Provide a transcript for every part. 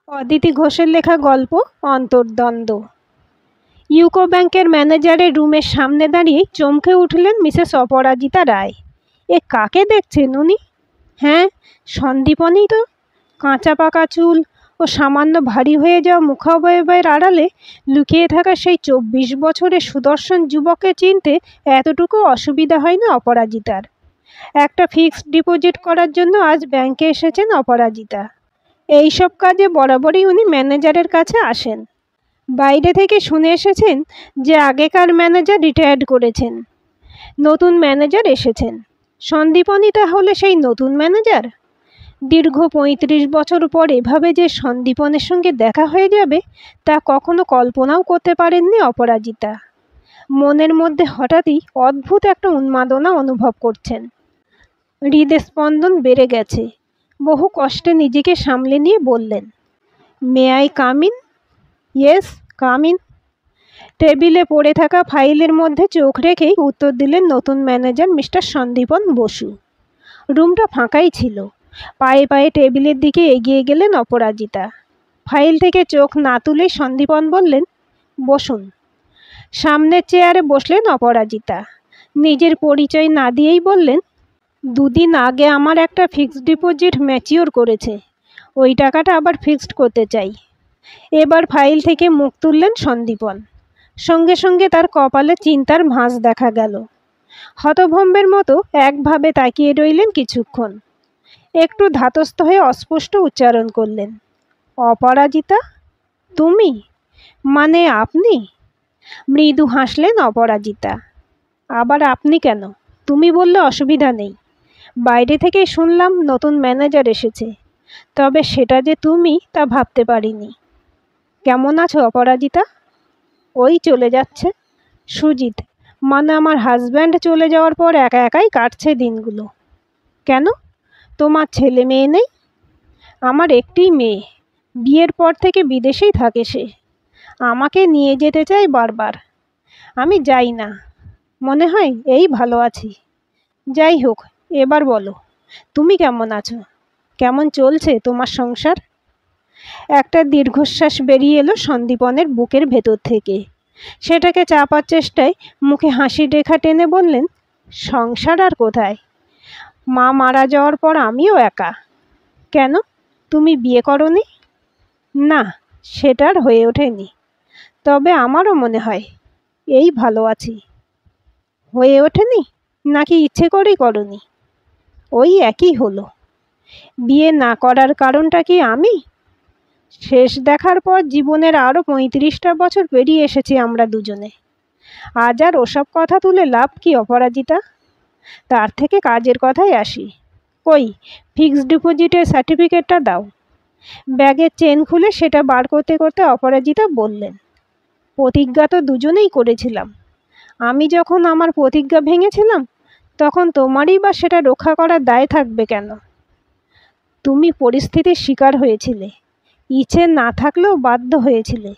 অদিতি ঘোষের লেখা গল্প অন্তর্দ্বন্দ্ব। ইউকো ব্যাংকের ম্যানেজারের রুমের সামনে দাঁড়িয়ে চমকে উঠলেন মিসেস অপরাজিতা রায়। এ কাকে দেখছেন উনি? হ্যাঁ, সন্দীপনই তো। কাঁচা পাকা চুল ও সামান্য ভারী হয়ে যাওয়া মুখাবয়বের আড়ালে লুকিয়ে থাকা সেই 24 বছরের সুদর্শন যুবককে চিনতে এতটুকু অসুবিধা হয়নি অপরাজিতার। একটা ফিক্সড ডিপোজিট করার জন্য আজ ব্যাংকে এসেছেন অপরাজিতা। এইসব কাজে বরাবরই উনি ম্যানেজারের কাছে আসেন। বাইরে থেকে শুনে এসেছেন যে আগেকার ম্যানেজার রিটায়ার্ড করেছেন, নতুন ম্যানেজার এসেছেন। সন্দীপনই তাহলে সেই নতুন ম্যানেজার। দীর্ঘ 35 বছর পর এভাবে যে সন্দীপনের সঙ্গে দেখা হয়ে যাবে তা কখনো কল্পনাও করতে পারেননি অপরাজিতা। মনের মধ্যে হঠাৎই অদ্ভুত একটা উন্মাদনা অনুভব করছেন। হৃদস্পন্দন বেড়ে গেছে। বহু কষ্টে নিজেকে সামলে নিয়ে বললেন, may I come in? Yes, come in. টেবিলে পড়ে থাকা ফাইলের মধ্যে চোখ রেখেই উত্তর দিলেন নতুন ম্যানেজার মিস্টার সন্দীপন বসু। রুমটা ফাঁকাই ছিল। পায়ে পায়ে টেবিলের দিকে এগিয়ে গেলেন অপরাজিতা। ফাইল থেকে চোখ না তুলেই সন্দীপন বললেন, বসুন। সামনের চেয়ারে বসলেন অপরাজিতা। নিজের পরিচয় না দিয়েই বললেন, 2 দিন আগে আমার একটা ফিক্সড ডিপোজিট ম্যাচিওর করেছে, ওই টাকাটা আবার ফিক্সড করতে চাই। এবার ফাইল থেকে মুখ তুললেন সন্দীপন। সঙ্গে সঙ্গে তার কপালে চিন্তার ভাঁজ দেখা গেল। হতভম্বের মতো একভাবে তাকিয়ে রইলেন কিছুক্ষণ। একটু ধাতস্থ হয়ে অস্পষ্ট উচ্চারণ করলেন, অপরাজিতা? তুমি? মানে আপনি? মৃদু হাসলেন অপরাজিতা। আবার আপনি কেন? তুমি বললে অসুবিধা নেই। বাইরে থেকে শুনলাম নতুন ম্যানেজার এসেছে, তবে সেটা যে তুমি তা ভাবতে পারিনি। কেমন আছো অপরাজিতা? ওই চলে যাচ্ছে। সুজিত, মানে আমার হাজব্যান্ড চলে যাওয়ার পর একা একাই কাটছে দিনগুলো। কেন, তোমার ছেলে মেয়ে নেই? আমার একটি মেয়ে, বিয়ের পর থেকে বিদেশেই থাকে সে। আমাকে নিয়ে যেতে চাই বারবার, আমি যাই না। মনে হয় এই ভালো আছি। যাই হোক, এবার বলো, তুমি কেমন আছো? কেমন চলছে তোমার সংসার? একটা দীর্ঘশ্বাস বেরিয়ে এলো সন্দীপনের বুকের ভেতর থেকে। সেটাকে চাপার চেষ্টায় মুখে হাসির রেখা টেনে বললেন, সংসার আর কোথায়, মা মারা যাওয়ার পর আমিও একা। কেন, তুমি বিয়ে করনি? না, সেটার হয়ে ওঠেনি। তবে আমারও মনে হয় এই ভালো আছি। হয়ে ওঠেনি নাকি ইচ্ছে করেই করনি? ওই একই হলো। বিয়ে না করার কারণটা কি আমি? শেষ দেখার পর জীবনের আরও 35টা বছর পেরিয়ে এসেছি আমরা দুজনে। আজ আর ওসব কথা তুলে লাভ কি অপরাজিতা? তার থেকে কাজের কথায় আসি। কই, ফিক্সড ডিপোজিটের সার্টিফিকেটটা দাও। ব্যাগের চেন খুলে সেটা বার করতে করতে অপরাজিতা বললেন, প্রতিজ্ঞা তো দুজনেই করেছিলাম। আমি যখন আমার প্রতিজ্ঞা ভেঙেছিলাম তখন তোমারই বা সেটা রক্ষা করার দায় থাকবে কেন? তুমি পরিস্থিতির শিকার হয়েছিলে, ইচ্ছে না থাকলেও বাধ্য হয়েছিলে।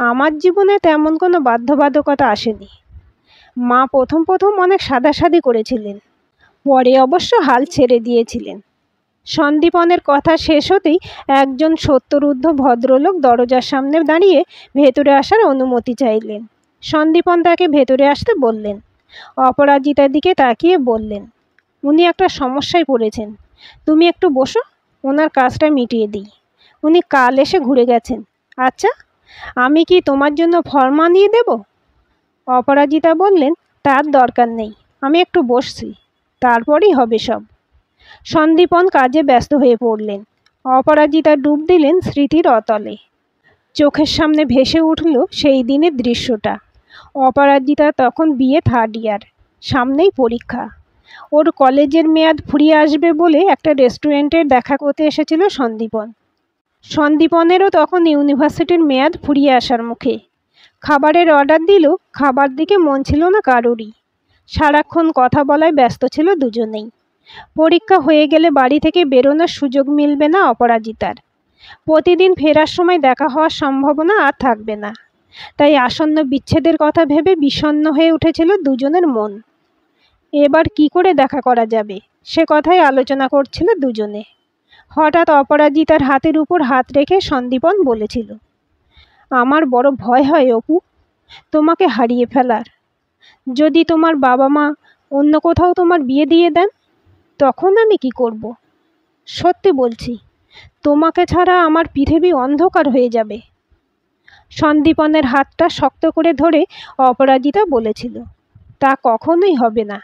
আমার জীবনে তেমন কোনো বাধ্যবাধকতা আসেনি। মা প্রথম প্রথম অনেক সাদাসাদি করেছিলেন, পরে অবশ্য হাল ছেড়ে দিয়েছিলেন। সন্দীপনের কথা শেষ হতেই একজন 70 ঊর্ধ্ব ভদ্রলোক দরজার সামনে দাঁড়িয়ে ভেতরে আসার অনুমতি চাইলেন। সন্দীপন তাকে ভেতরে আসতে বললেন। অপরাজিতার দিকে তাকিয়ে বললেন, উনি একটা সমস্যায় পড়েছেন, তুমি একটু বসো, ওনার কাজটা মিটিয়ে দিই। উনি কাল এসে ঘুরে গেছেন। আচ্ছা, আমি কি তোমার জন্য ফর্ম আনিয়ে দেব? অপরাজিতা বললেন, তার দরকার নেই, আমি একটু বসছি, তারপরই হবে সব। সন্দীপন কাজে ব্যস্ত হয়ে পড়লেন। অপরাজিতা ডুব দিলেন স্মৃতির অতলে। চোখের সামনে ভেসে উঠল সেই দিনের দৃশ্যটা। অপরাজিতা তখন বিএ 3rd ইয়ার, সামনেই পরীক্ষা। ওর কলেজের মেয়াদ ফুরিয়ে আসবে বলে একটা রেস্টুরেন্টের দেখা করতে এসেছিল সন্দীপন। সন্দীপনেরও তখন ইউনিভার্সিটির মেয়াদ ফুরিয়ে আসার মুখে। খাবারের অর্ডার দিল, খাবার দিকে মন ছিল না কারোরই। সারাক্ষণ কথা বলায় ব্যস্ত ছিল দুজনেই। পরীক্ষা হয়ে গেলে বাড়ি থেকে বেরোনোর সুযোগ মিলবে না অপরাজিতার। প্রতিদিন ফেরার সময় দেখা হওয়ার সম্ভাবনা আর থাকবে না। তাই আসন্ন বিচ্ছেদের কথা ভেবে বিষণ্ণ হয়ে উঠেছিল দুজনের মন। এবার কি করে দেখা করা যাবে সে কথাই আলোচনা করছিল দুজনে। হঠাৎ অপরাজিতার হাতের উপর হাত রেখে সন্দীপন বলেছিল, আমার বড় ভয় হয় অপু, তোমাকে হারিয়ে ফেলার। যদি তোমার বাবা মা অন্য কোথাও তোমার বিয়ে দিয়ে দেন, তখন আমি কি করব? সত্যি বলছি, তোমাকে ছাড়া আমার পৃথিবী অন্ধকার হয়ে যাবে। সন্দীপনের হাতটা শক্ত করে ধরে অপরাজিতা বলেছিল, তা কখনোই হবে না।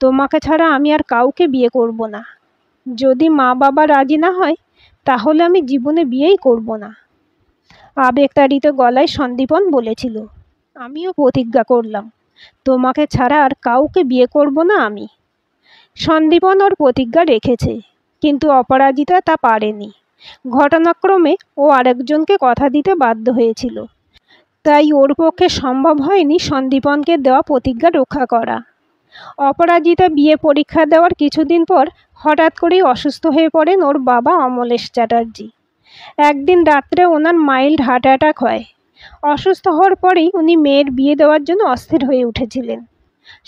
তোমাকে ছাড়া আমি আর কাউকে বিয়ে করব না। যদি মা বাবা রাজি না হয়, তাহলে আমি জীবনে বিয়েই করব না। আবেগতাড়িত গলায় সন্দীপন বলেছিল, আমিও প্রতিজ্ঞা করলাম, তোমাকে ছাড়া আর কাউকে বিয়ে করব না আমি। সন্দীপন ওর প্রতিজ্ঞা রেখেছে, কিন্তু অপরাজিতা তা পারেনি। ঘটনাক্রমে ও আরেকজনকে কথা দিতে বাধ্য হয়েছিল, তাই ওর পক্ষে সম্ভব হয়নি সন্দীপনকে দেওয়া প্রতিজ্ঞা রক্ষা করা। অপরাজিতা বিয়ে পরীক্ষা দেওয়ার কিছুদিন পর হঠাৎ করেই অসুস্থ হয়ে পড়েন ওর বাবা অমলেশ চ্যাটার্জি। একদিন রাত্রে ওনার মাইল্ড হার্ট অ্যাটাক হয়। অসুস্থ হওয়ার পরেই উনি মেয়ের বিয়ে দেওয়ার জন্য অস্থির হয়ে উঠেছিলেন।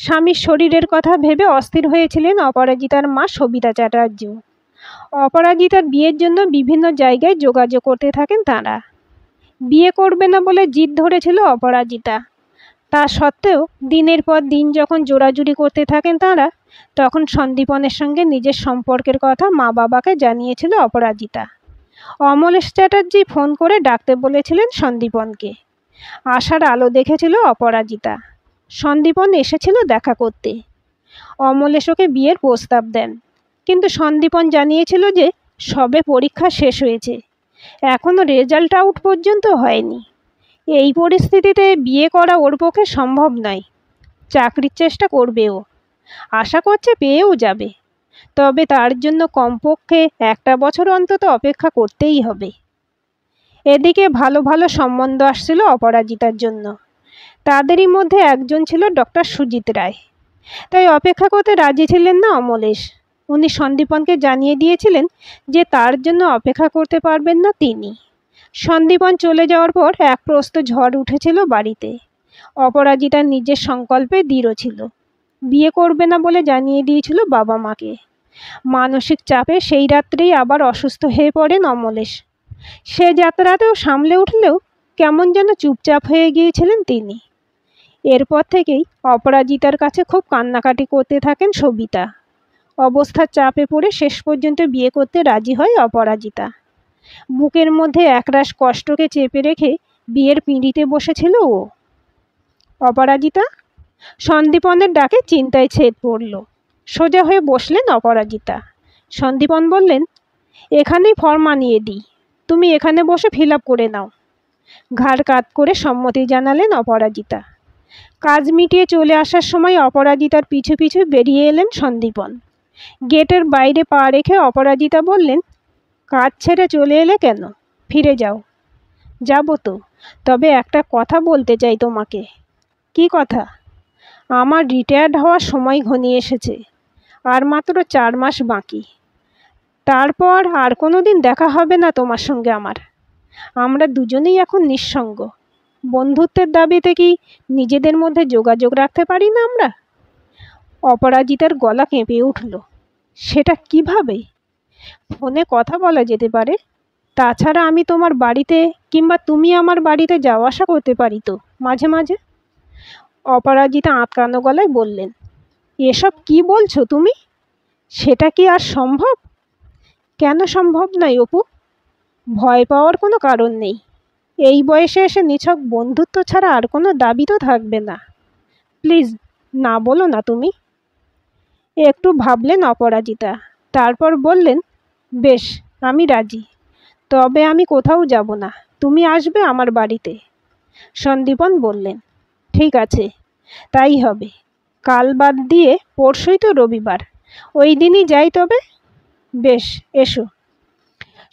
স্বামীর শরীরের কথা ভেবে অস্থির হয়েছিলেন অপরাজিতার মা সবিতা চ্যাটার্জিও। অপরাজিতার বিয়ের জন্য বিভিন্ন জায়গায় যোগাযোগ করতে থাকেন তাঁরা। বিয়ে করবে না বলে জিদ ধরেছিল অপরাজিতা। তা সত্ত্বেও দিনের পর দিন যখন জোরাজুরি করতে থাকেন তাঁরা, তখন সন্দীপনের সঙ্গে নিজের সম্পর্কের কথা মা বাবাকে জানিয়েছিল অপরাজিতা। অমলেশ চ্যাটার্জি ফোন করে ডাকতে বলেছিলেন সন্দীপনকে। আশার আলো দেখেছিল অপরাজিতা। সন্দীপন এসেছিল দেখা করতে। অমলেশ ওকে বিয়ের প্রস্তাব দেন, কিন্তু সন্দীপন জানিয়েছিল যে সবে পরীক্ষা শেষ হয়েছে, এখনও রেজাল্ট আউট পর্যন্ত হয়নি। এই পরিস্থিতিতে বিয়ে করা ওর পক্ষে সম্ভব নয়। চাকরির চেষ্টা করবে ও, আশা করছে পেয়েও যাবে, তবে তার জন্য কমপক্ষে 1 বছর অন্তত অপেক্ষা করতেই হবে। এদিকে ভালো ভালো সম্বন্ধ আসছিল অপরাজিতার জন্য। তাদেরই মধ্যে একজন ছিল ডক্টর সুজিত রায়। তাই অপেক্ষা করতে রাজি ছিলেন না অমলেশ। উনি সন্দীপনকে জানিয়ে দিয়েছিলেন যে তার জন্য অপেক্ষা করতে পারবেন না তিনি। সন্দীপন চলে যাওয়ার পর এক প্রস্ত ঝড় উঠেছিল বাড়িতে। অপরাজিতা নিজের সংকল্পে দৃঢ় ছিল। বিয়ে করবে না বলে জানিয়ে দিয়েছিল বাবা মাকে। মানসিক চাপে সেই রাত্রেই আবার অসুস্থ হয়ে পড়েন অমলেশ। সে যাত্রাতেও সামলে উঠলেও কেমন যেন চুপচাপ হয়ে গিয়েছিলেন তিনি। এরপর থেকেই অপরাজিতার কাছে খুব কান্নাকাটি করতে থাকেন সবিতা। অবস্থার চাপে পড়ে শেষ পর্যন্ত বিয়ে করতে রাজি হয় অপরাজিতা। বুকের মধ্যে একরাশ কষ্টকে চেপে রেখে বিয়ের পিঁড়িতে বসেছিল ও। অপরাজিতা, সন্দীপনের ডাকে চিন্তায় ছেদ পড়ল। সোজা হয়ে বসলেন অপরাজিতা। সন্দীপন বললেন, এখানেই ফর্ম আনিয়ে দিই, তুমি এখানে বসে ফিল আপ করে নাও। ঘাড় কাত করে সম্মতি জানালেন অপরাজিতা। কাজ মিটিয়ে চলে আসার সময় অপরাজিতার পিছু পিছু বেরিয়ে এলেন সন্দীপন। গেটের বাইরে পা রেখে অপরাজিতা বললেন, কাজ ছেড়ে চলে এলে কেন? ফিরে যাও। যাব তো, তবে একটা কথা বলতে চাই তোমাকে। কি কথা? আমার রিটায়ার্ড হওয়ার সময় ঘনিয়ে এসেছে, আর মাত্র 4 মাস বাকি। তারপর আর কোনো দিন দেখা হবে না তোমার সঙ্গে আমার। আমরা দুজনেই এখন নিঃসঙ্গ। বন্ধুত্বের দাবিতে কি নিজেদের মধ্যে যোগাযোগ রাখতে পারি না আমরা? অপরাজিতার গলা কেঁপে উঠল। সেটা কিভাবে? ফোনে কথা বলা যেতে পারে। তাছাড়া আমি তোমার বাড়িতে কিংবা তুমি আমার বাড়িতে যাওয়া আসা করতে পারি তো মাঝে মাঝে। অপরাজিতা আঁতকানো গলায় বললেন, এসব কি বলছো তুমি? সেটা কি আর সম্ভব? কেন সম্ভব নয় অপু? ভয় পাওয়ার কোনো কারণ নেই। এই বয়সে এসে নিছক বন্ধুত্ব ছাড়া আর কোনো দাবি তো থাকবে না। প্লিজ না বলো না তুমি। একটু ভাবলেন অপরাজিতা, তারপর বললেন, বেশ, আমি রাজি। তবে আমি কোথাও যাব না, তুমি আসবে আমার বাড়িতে। সন্দীপন বললেন, ঠিক আছে, তাই হবে। কাল বাদ দিয়ে পরশুই তো রবিবার, ওই দিনই যাই তবে। বেশ, এসো।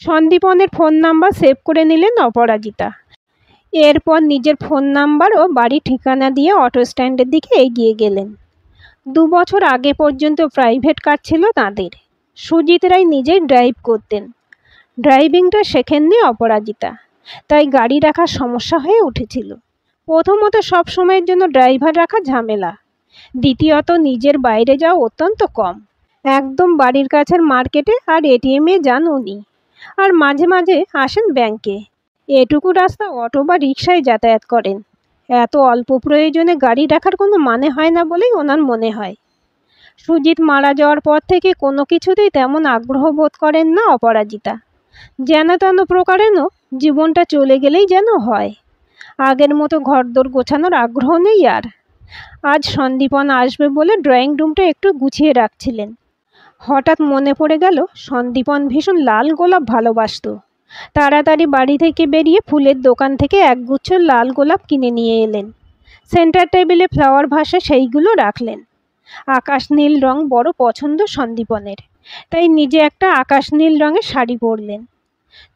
সন্দীপনের ফোন নাম্বার সেভ করে নিলেন অপরাজিতা। এরপর নিজের ফোন নাম্বার ও বাড়ি ঠিকানা দিয়ে অটো স্ট্যান্ডের দিকে এগিয়ে গেলেন। 2 বছর আগে পর্যন্ত প্রাইভেট কার ছিল তাঁদের। সুজিত রায় নিজেই ড্রাইভ করতেন। ড্রাইভিংটা শেখেননি অপরাজিতা, তাই গাড়ি রাখার সমস্যা হয়ে উঠেছিল। প্রথমত সব সময়ের জন্য ড্রাইভার রাখা ঝামেলা, দ্বিতীয়ত নিজের বাইরে যাওয়া অত্যন্ত কম। একদম বাড়ির কাছের মার্কেটে আর এটিএমে যান উনি। আর মাঝে মাঝে আসেন ব্যাংকে। এটুকু রাস্তা অটো বা রিকশায় যাতায়াত করেন। এত অল্প প্রয়োজনে গাড়ি রাখার কোনো মানে হয় না বলেই ওনার মনে হয়। সুজিত মারা যাওয়ার পর থেকে কোনো কিছুতেই তেমন আগ্রহ বোধ করেন না অপরাজিতা। যেন তেন প্রকারেণও জীবনটা চলে গেলেই যেন হয়। আগের মতো ঘরদোর গোছানোর আগ্রহ নেই আর। আজ সন্দীপন আসবে বলে ড্রয়িং রুমটা একটু গুছিয়ে রাখছিলেন। হঠাৎ মনে পড়ে গেল সন্দীপন ভীষণ লাল গোলাপ ভালোবাসত। তাড়াতাড়ি বাড়ি থেকে বেরিয়ে ফুলের দোকান থেকে একগুচ্ছ লাল গোলাপ কিনে নিয়ে এলেন। সেন্টার টেবিলে ফ্লাওয়ার ভাসে সেইগুলো রাখলেন। আকাশ নীল রং বড় পছন্দ সন্দীপনের, তাই নিজে একটা আকাশ নীল রঙের শাড়ি পরলেন।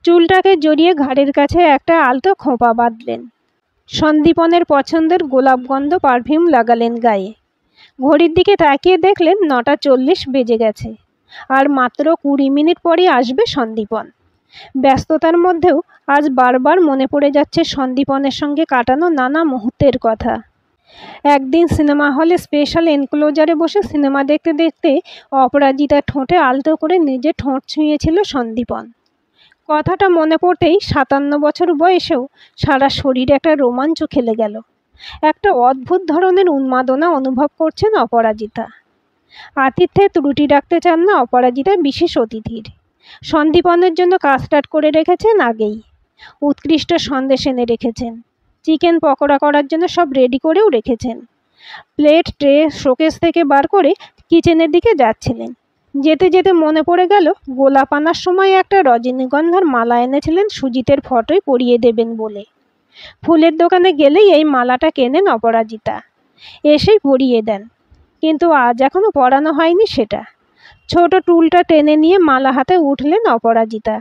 চুলটাকে জড়িয়ে ঘাড়ের কাছে একটা আলতো খোঁপা বাঁধলেন। সন্দীপনের পছন্দের গোলাপগন্ধ পারফিউম লাগালেন গায়ে। ঘড়ির দিকে তাকিয়ে দেখলেন 9:40 বেজে গেছে। আর মাত্র 20 মিনিট পরই আসবে সন্দীপন। ব্যস্ততার মধ্যেও আজ বারবার মনে পড়ে যাচ্ছে সন্দীপনের সঙ্গে কাটানো নানা মুহূর্তের কথা। একদিন সিনেমা হলে স্পেশাল এনক্লোজারে বসে সিনেমা দেখতে দেখতে অপরাজিতার ঠোঁটে আলতো করে নিজে ঠোঁট ছুঁয়েছিল সন্দীপন। কথাটা মনে পড়তেই 57 বছর বয়সেও সারা শরীরে একটা রোমাঞ্চ খেলে গেল। একটা অদ্ভুত ধরনের উন্মাদনা অনুভব করছেন অপরাজিতা। আতিথ্যে ত্রুটি রাখতে চান না অপরাজিতা বিশেষ অতিথির। সন্দীপনের জন্য কাস্টার্ড করে রেখেছেন আগেই। উৎকৃষ্ট সন্দেশ এনে রেখেছেন। চিকেন পকোড়া করার জন্য সব রেডি করেও রেখেছেন। প্লেট ট্রে শোকেস থেকে বার করে কিচেনের দিকে যাচ্ছিলেন। যেতে যেতে মনে পড়ে গেল গোলাপ আনার সময় একটা রজনীগন্ধার মালা এনেছিলেন সুজিতের ফটোয় পরিয়ে দেবেন বলে। ফুলের দোকানে গেলেই এই মালাটা কেনেন অপরাজিতা, এসেই পরিয়ে দেন। কিন্তু আজ এখনো পরানো হয়নি সেটা। ছোট টুলটা টেনে নিয়ে মালা হাতে উঠলেন অপরাজিতা।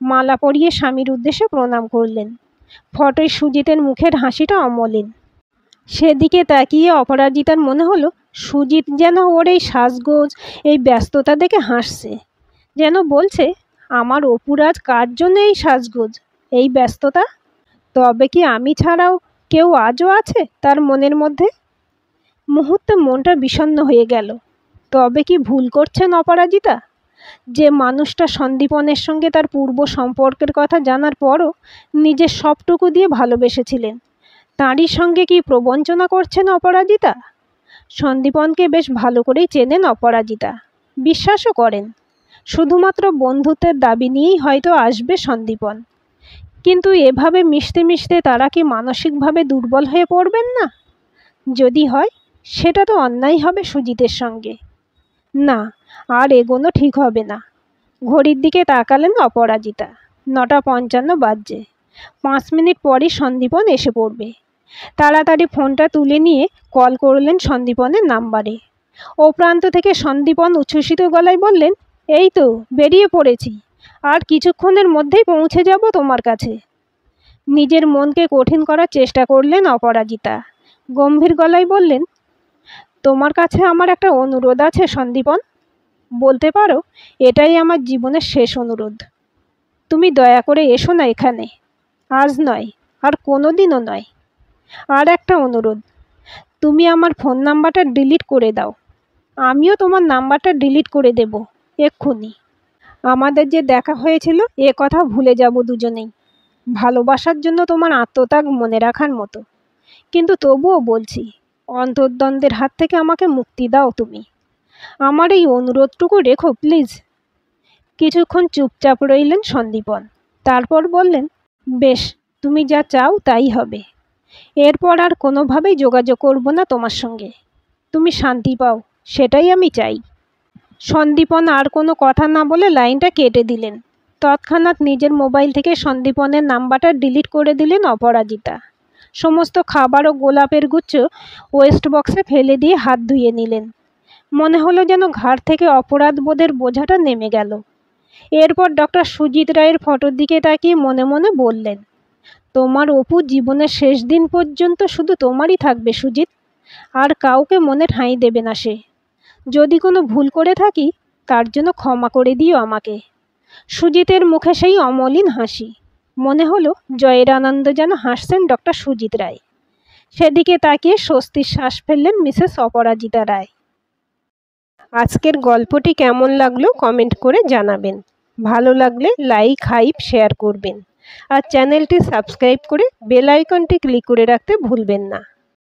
মালা পরিয়ে স্বামীর উদ্দেশ্যে প্রণাম করলেন। ফটোয় সুজিতের মুখের হাসিটা অমলিন। সেদিকে তাকিয়ে অপরাজিতার মনে হলো সুজিত যেন ওর এই সাজগোজ, এই ব্যস্ততা দেখে হাসছে। যেন বলছে, আমার অপুরাজ কার জন্য এই সাজগোজ, এই ব্যস্ততা? তবে কি আমি ছাড়াও কেউ আজও আছে তার মনের মধ্যে? মুহূর্তে মনটা বিষণ্ণ হয়ে গেল। তবে কি ভুল করছেন অপরাজিতা? যে মানুষটা সন্দীপনের সঙ্গে তার পূর্ব সম্পর্কের কথা জানার পরও নিজের সবটুকু দিয়ে ভালোবেসেছিলেন, তাঁরই সঙ্গে কি প্রবঞ্চনা করছেন অপরাজিতা? সন্দীপনকে বেশ ভালো করেই চেনেন অপরাজিতা, বিশ্বাসও করেন। শুধুমাত্র বন্ধুত্বের দাবি নিয়েই হয়তো আসবে সন্দীপন। কিন্তু এভাবে মিশতে মিশতে তারা কি মানসিকভাবে দুর্বল হয়ে পড়বেন না? যদি হয় সেটা তো অন্যায় হবে সুজিতের সঙ্গে। না, আর এগোনো ঠিক হবে না। ঘড়ির দিকে তাকালেন অপরাজিতা। 9:55 বাজছে। 5 মিনিট পরই সন্দীপন এসে পড়বে। তাড়াতাড়ি ফোনটা তুলে নিয়ে কল করলেন সন্দীপনের নাম্বারে। ও প্রান্ত থেকে সন্দীপন উচ্ছ্বসিত গলায় বললেন, এই তো বেরিয়ে পড়েছি, আর কিছুক্ষণের মধ্যেই পৌঁছে যাব তোমার কাছে। নিজের মনকে কঠিন করার চেষ্টা করলেন অপরাজিতা। গম্ভীর গলায় বললেন, তোমার কাছে আমার একটা অনুরোধ আছে সন্দীপন। বলতে পারো এটাই আমার জীবনের শেষ অনুরোধ। তুমি দয়া করে এসো না এখানে। আজ নয়, আর কোনো দিনও নয়। আর একটা অনুরোধ, তুমি আমার ফোন নাম্বারটা ডিলিট করে দাও। আমিও তোমার নাম্বারটা ডিলিট করে দেব এক্ষুনি। আমাদের যে দেখা হয়েছিল এ কথা ভুলে যাব দুজনেই। ভালোবাসার জন্য তোমার আত্মত্যাগ মনে রাখার মতো। কিন্তু তবুও বলছি, অন্তর্দ্বন্দ্বের হাত থেকে আমাকে মুক্তি দাও তুমি। আমার এই অনুরোধটুকু রেখো প্লিজ। কিছুক্ষণ চুপচাপ রইলেন সন্দীপন। তারপর বললেন, বেশ, তুমি যা চাও তাই হবে। এরপর আর কোনোভাবেই যোগাযোগ করব না তোমার সঙ্গে। তুমি শান্তি পাও, সেটাই আমি চাই। সন্দীপন আর কোনো কথা না বলে লাইনটা কেটে দিলেন। তৎক্ষণাৎ নিজের মোবাইল থেকে সন্দীপনের নাম্বারটা ডিলিট করে দিলেন অপরাজিতা। সমস্ত খাবার ও গোলাপের গুচ্ছ ওয়েস্ট বক্সে ফেলে দিয়ে হাত ধুয়ে নিলেন। মনে হলো যেন ঘাড় থেকে অপরাধ বোধের বোঝাটা নেমে গেল। এরপর ডক্টর সুজিত রায়ের ফটোর দিকে তাকিয়ে মনে মনে বললেন, তোমার অপু জীবনের শেষ দিন পর্যন্ত শুধু তোমারই থাকবে সুজিত। আর কাউকে মনে ঠাঁই দেবে না সে। যদি কোনো ভুল করে থাকি তার জন্য ক্ষমা করে দিও আমাকে। সুজিতের মুখে সেই অমলিন হাসি। মনে হলো জয়ের আনন্দ যেন হাসছেন ডক্টর সুজিত রায়। সেদিকে তাকিয়ে স্বস্তির শ্বাস ফেললেন মিসেস অপরাজিতা রায়। আজকের গল্পটি কেমন লাগলো কমেন্ট করে জানাবেন। ভালো লাগলে লাইক হাইপ শেয়ার করবেন আর চ্যানেলটি সাবস্ক্রাইব করে বেল আইকনটি ক্লিক করে রাখতে ভুলবেন না।